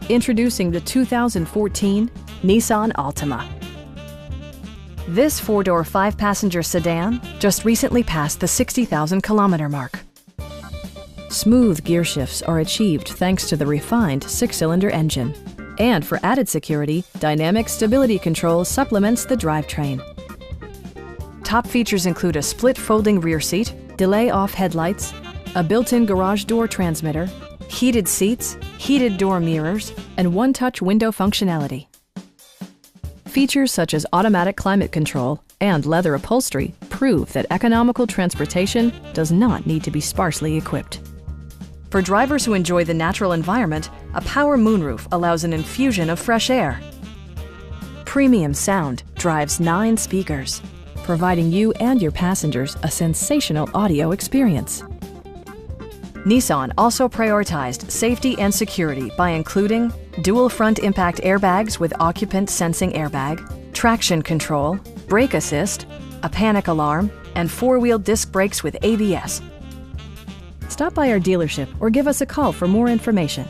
Introducing the 2014 Nissan Altima. This four-door, five-passenger sedan just recently passed the 60,000-kilometer mark. Smooth gear shifts are achieved thanks to the refined six-cylinder engine. And for added security, dynamic stability control supplements the drivetrain. Top features include a split folding rear seat, delay-off headlights, a built-in garage door transmitter, heated seats, heated door mirrors, and one-touch window functionality. Features such as automatic climate control and leather upholstery prove that economical transportation does not need to be sparsely equipped. For drivers who enjoy the natural environment, a power moonroof allows an infusion of fresh air. Premium sound drives 9 speakers, providing you and your passengers a sensational audio experience. Nissan also prioritized safety and security by including dual front impact airbags with occupant sensing airbag, traction control, brake assist, a panic alarm, and four-wheel disc brakes with ABS. Stop by our dealership or give us a call for more information.